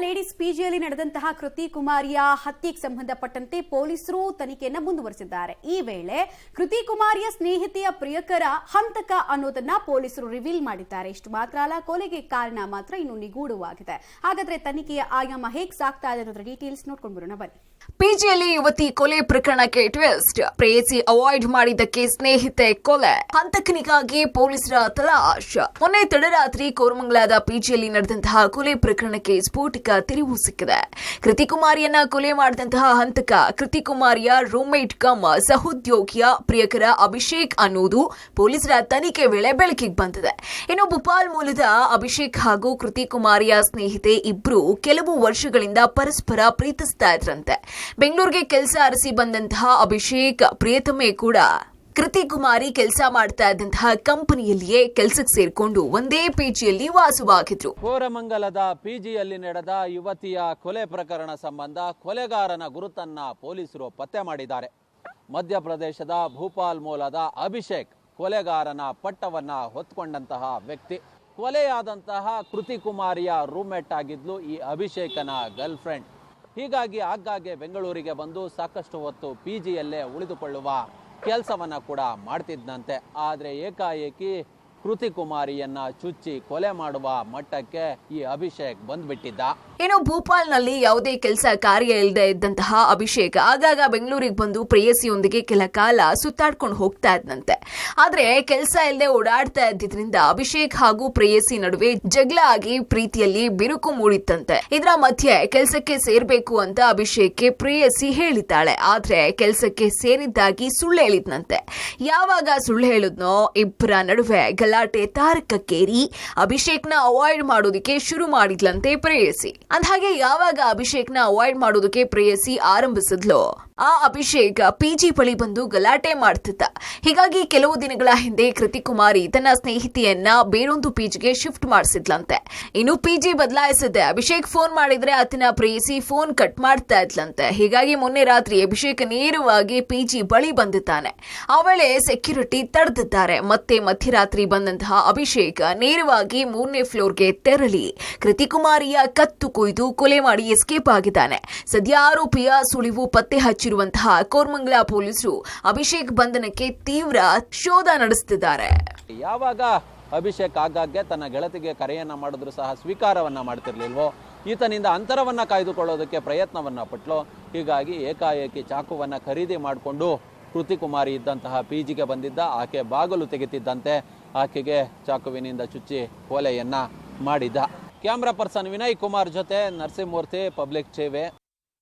Ladies ಪಿಜಿಯಲ್ಲಿ ನಡೆದಂತಹ ಕೃತಿ ಕುಮಾರಿಯ ಹತ್ಯೆಗೆ ಸಂಬಂಧಪಟ್ಟಂತೆ ಪೊಲೀಸರು ತನಿಖೆಯನ್ನು ಮುಂದುವರೆಸಿದ್ದಾರೆ. ಈ ವೇಳೆ ಕೃತಿ ಕುಮಾರಿಯ ಸ್ನೇಹಿತೆಯ ಪ್ರಿಯಕರ ಹಂತಕ ಅನ್ನೋದನ್ನ ಪೊಲೀಸರು ರಿವೀಲ್ ಮಾಡಿದ್ದಾರೆ. ಇಷ್ಟು ಮಾತ್ರ ಅಲ್ಲ, ಕೊಲೆಗೆ ಕಾರಣ ಮಾತ್ರ ಇನ್ನು ನಿಗೂಢವಾಗಿದೆ. ಹಾಗಾದ್ರೆ ತನಿಖೆಯ ಆಯಾಮ ಹೇಗೆ ಸಾಗ್ತಾ ಇದೆ ಅನ್ನೋದ್ರ ಡೀಟೇಲ್ಸ್ ನೋಡ್ಕೊಂಡು ಬರೋಣ ಬನ್ನಿ. ಪಿಜಿಯಲ್ಲಿ ಯುವತಿ ಕೊಲೆ ಪ್ರಕರಣಕ್ಕೆ ಟ್ವಿಸ್ಟ್. ಪ್ರೇಯಸಿ ಅವಾಯ್ಡ್ ಮಾಡಿದ್ದಕ್ಕೆ ಸ್ನೇಹಿತೆ ಕೊಲೆ, ಹಂತಕನಿಗಾಗಿ ಪೊಲೀಸರ ತಲಾಶ್. ಮೊನ್ನೆ ತಡರಾತ್ರಿ ಕೋರಮಂಗಲದ ಪಿಜಿಯಲ್ಲಿ ನಡೆದಂತಹ ಕೊಲೆ ಪ್ರಕರಣಕ್ಕೆ ಸ್ಫೋಟಕ ತಿರುವು ಸಿಕ್ಕಿದೆ. ಕೃತಿ ಕುಮಾರಿಯನ್ನ ಕೊಲೆ ಮಾಡಿದಂತಹ ಹಂತಕ ಕೃತಿ ಕುಮಾರಿಯ ರೂಮ್ಮೇಟ್ ಕಮ್ ಸಹೋದ್ಯೋಗಿಯ ಪ್ರಿಯಕರ ಅಭಿಷೇಕ್ ಅನ್ನೋದು ಪೊಲೀಸರ ತನಿಖೆ ವೇಳೆ ಬೆಳಕಿಗೆ ಬಂದಿದೆ. ಇನ್ನು ಭೋಪಾಲ್ ಮೂಲದ ಅಭಿಷೇಕ್ ಹಾಗೂ ಕೃತಿ ಕುಮಾರಿಯ ಸ್ನೇಹಿತೆ ಇಬ್ರು ಕೆಲವು ವರ್ಷಗಳಿಂದ ಪರಸ್ಪರ ಪ್ರೀತಿಸ್ತಾ ಇದ್ರಂತೆ. ಬೆಂಗಳೂರಿಗೆ ಕೆಲಸ ಅರಸಿ ಬಂದಂತಹ ಅಭಿಷೇಕ್ ಪ್ರಿಯತಮೆ ಕೂಡ ಕೃತಿ ಕುಮಾರಿ ಕೆಲಸ ಮಾಡ್ತಾ ಇದ್ದಂತಹ ಕಂಪನಿಯಲ್ಲಿಯೇ ಕೆಲಸಕ್ಕೆ ಸೇರ್ಕೊಂಡು ಒಂದೇ ಪಿಜಿಯಲ್ಲಿ ವಾಸವಾಗಿದ್ರು. ಕೋರಮಂಗಲದ ಪಿಜಿಯಲ್ಲಿ ನಡೆದ ಯುವತಿಯ ಕೊಲೆ ಪ್ರಕರಣ ಸಂಬಂಧ ಕೊಲೆಗಾರನ ಗುರುತನ್ನ ಪೊಲೀಸರು ಪತ್ತೆ ಮಾಡಿದ್ದಾರೆ. ಮಧ್ಯಪ್ರದೇಶದ ಭೋಪಾಲ್ ಮೂಲದ ಅಭಿಷೇಕ್ ಕೊಲೆಗಾರನ ಪಟ್ಟವನ್ನ ಹೊತ್ಕೊಂಡಂತಹ ವ್ಯಕ್ತಿ. ಕೊಲೆಯಾದಂತಹ ಕೃತಿ ಕುಮಾರಿಯ ರೂಮ್ಮೇಟ್ ಆಗಿದ್ಲು ಈ ಅಭಿಷೇಕನ ಗರ್ಲ್ ಫ್ರೆಂಡ್. ಹೀಗಾಗಿ ಆಗಾಗ್ಗೆ ಬೆಂಗಳೂರಿಗೆ ಬಂದು ಸಾಕಷ್ಟು ಹೊತ್ತು ಪಿಜಿಯಲ್ಲೇ ಉಳಿದುಕೊಳ್ಳುವ ಕೆಲಸವನ್ನ ಕೂಡ ಮಾಡ್ತಿದ್ದಂತೆ. ಆದರೆ ಏಕಾಏಕಿ ಕೃತಿ ಕುಮಾರಿಯನ್ನ ಚುಚ್ಚಿ ಕೊಲೆ ಮಾಡುವ ಮಟ್ಟಕ್ಕೆ ಈ ಅಭಿಷೇಕ್ ಬಂದ್ಬಿಟ್ಟಿದ್ದ. ಇನ್ನು ಭೋಪಾಲ್ನಲ್ಲಿ ಯಾವುದೇ ಕೆಲಸ ಕಾರ್ಯ ಇಲ್ಲದೆ ಇದ್ದಂತಹ ಅಭಿಷೇಕ್ ಆಗಾಗ ಬೆಂಗಳೂರಿಗೆ ಬಂದು ಪ್ರೇಯಸಿಯೊಂದಿಗೆ ಕೆಲ ಕಾಲ ಸುತ್ತಾಡ್ಕೊಂಡು ಹೋಗ್ತಾ ಇದ್ದಂತೆ. ಆದ್ರೆ ಕೆಲಸ ಇಲ್ಲದೆ ಓಡಾಡ್ತಾ ಇದ್ದಿದ್ರಿಂದ ಅಭಿಷೇಕ್ ಹಾಗೂ ಪ್ರೇಯಸಿ ನಡುವೆ ಜಗಳ ಆಗಿ ಪ್ರೀತಿಯಲ್ಲಿ ಬಿರುಕು ಮೂಡಿತ್ತಂತೆ. ಇದರ ಮಧ್ಯೆ ಕೆಲಸಕ್ಕೆ ಸೇರ್ಬೇಕು ಅಂತ ಅಭಿಷೇಕ್ಗೆ ಪ್ರೇಯಸಿ ಹೇಳಿದ್ದಾಳೆ. ಆದ್ರೆ ಕೆಲಸಕ್ಕೆ ಸೇರಿದ್ದಾಗಿ ಸುಳ್ಳು ಹೇಳಿದ್ನಂತೆ. ಯಾವಾಗ ಸುಳ್ಳು ಹೇಳಿದ್ನೋ ಇಬ್ಬರ ನಡುವೆ ಗಲಾಟೆ ತಾರಕಕ್ಕೇರಿ ಅಭಿಷೇಕ್ನ ಅವಾಯ್ಡ್ ಮಾಡೋದಕ್ಕೆ ಶುರು ಮಾಡಿದ್ಲಂತೆ ಪ್ರೇಯಸಿ. ಅಂದ್ಹಾಗೆ ಯಾವಾಗ ಅಭಿಷೇಕ್ನ ಅವಾಯ್ಡ್ ಮಾಡೋದಕ್ಕೆ ಪ್ರೇಯಸಿ ಆರಂಭಿಸಿದ್ಲೋ ಆ ಅಭಿಷೇಕ್ ಪಿಜಿ ಬಳಿ ಬಂದು ಗಲಾಟೆ ಮಾಡ್ತಿದ್ದ. ಹೀಗಾಗಿ ಕೆಲವು ದಿನಗಳ ಹಿಂದೆ ಕೃತಿ ಕುಮಾರಿ ತನ್ನ ಸ್ನೇಹಿತೆಯನ್ನ ಬೇರೊಂದು ಪಿಜಿಗೆ ಶಿಫ್ಟ್ ಮಾಡಿಸಿದ್ಲಂತೆ. ಇನ್ನು ಪಿಜಿ ಬದಲಾಯಿಸಿದೆ. ಅಭಿಷೇಕ್ ಫೋನ್ ಮಾಡಿದ್ರೆ ಆತನ ಪ್ರೇಯಸಿ ಫೋನ್ ಕಟ್ ಮಾಡ್ತಾ ಇದ್ಲಂತೆ. ಹೀಗಾಗಿ ಮೊನ್ನೆ ರಾತ್ರಿ ಅಭಿಷೇಕ್ ನೇರವಾಗಿ ಪಿಜಿ ಬಳಿ ಬಂದಿದ್ದಾನೆ. ಆ ವೇಳೆ ಸೆಕ್ಯೂರಿಟಿ ತಡೆದಿದ್ದಾರೆ. ಮತ್ತೆ ಮಧ್ಯರಾತ್ರಿ ಬಂದಂತಹ ಅಭಿಷೇಕ್ ನೇರವಾಗಿ 3ನೇ ಫ್ಲೋರ್ಗೆ ತೆರಳಿ ಕೃತಿ ಕುಮಾರಿಯ ಕತ್ತು ಕೊಯ್ದು ಕೊಲೆ ಮಾಡಿ ಎಸ್ಕೇಪ್ ಆಗಿದ್ದಾನೆ. ಸದ್ಯ ಆರೋಪಿಯ ಸುಳಿವು ಪತ್ತೆ ಹಚ್ಚಿರುವಂತಹ ಕೋರಮಂಗಲ ಪೊಲೀಸರು ಅಭಿಷೇಕ್ ಬಂಧನಕ್ಕೆ ತೀವ್ರ ಶೋಧ ನಡೆಸುತ್ತಿದ್ದಾರೆ. ಯಾವಾಗ ಅಭಿಷೇಕ್ ಆಗಾಗ್ಗೆ ತನ್ನ ಗೆಳತಿಗೆ ಕರೆಯನ್ನ ಮಾಡಿದ್ರು ಸಹ ಸ್ವೀಕಾರವನ್ನ ಮಾಡ್ತಿರ್ಲಿಲ್ವೋ, ಈತನಿಂದ ಅಂತರವನ್ನ ಕಾಯ್ದುಕೊಳ್ಳೋದಕ್ಕೆ ಪ್ರಯತ್ನವನ್ನ ಪಟ್ಲು. ಹೀಗಾಗಿ ಏಕಾಏಕಿ ಚಾಕುವನ್ನ ಖರೀದಿ ಮಾಡಿಕೊಂಡು ಕೃತಿ ಕುಮಾರಿ ಇದ್ದಂತಹ ಪಿಜಿಗೆ ಬಂದಿದ್ದ. ಆಕೆ ಬಾಗಿಲು ತೆಗೆತಿದ್ದಂತೆ ಆಕೆಗೆ ಚಾಕುವಿನಿಂದ ಚುಚ್ಚಿ ಕೊಲೆಯನ್ನ ಮಾಡಿದ್ದ. ಕ್ಯಾಮ್ರಾ ಪರ್ಸನ್ ವಿನಯ್ ಕುಮಾರ್ ಜೊತೆ ನರಸಿಂಹಮೂರ್ತಿ, ಪಬ್ಲಿಕ್ ಟಿವಿ.